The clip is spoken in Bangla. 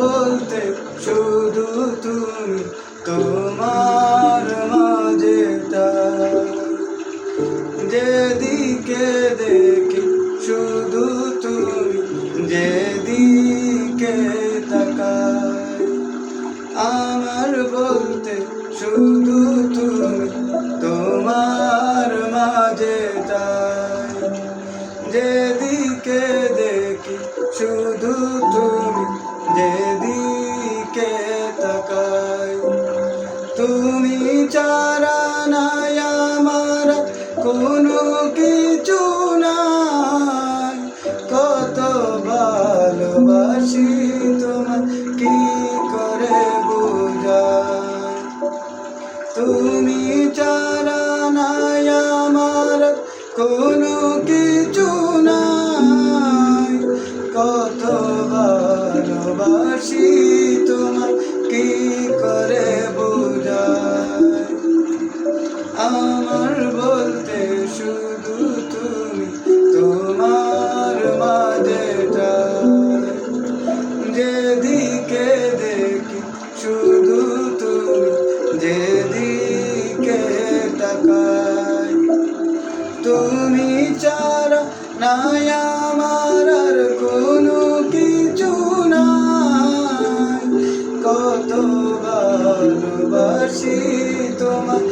বলতে শুধু তুমি, তোমার মাঝে যেদিকে দেখি শুধু তুমি, যেদিকে তাকাই আমার বলতে শুধু তুমি, তোমার মাঝে তাই যেদিকে দেখি শুধু তুমি, যেদিকে তাকাই তুমি ছাড়া নাই আমার কোনো কিছু নাই। কত ভালোবাসি তোমায় কি করে বোঝাই, তুমি ছাড়া নাই আমার কোনো কিছু নাই। কত ভালোবাসি তোমায় কি করে বোঝাই, আমার বলতে শুধু তুমি, তোমার মাঝে যেদিকে দেখি শুধু তুমি, যেদিকে তাকাই তুমি ছাড়া নাই আমার আর কোনো কিছু নাই। কত ভালোবাসি তোমায়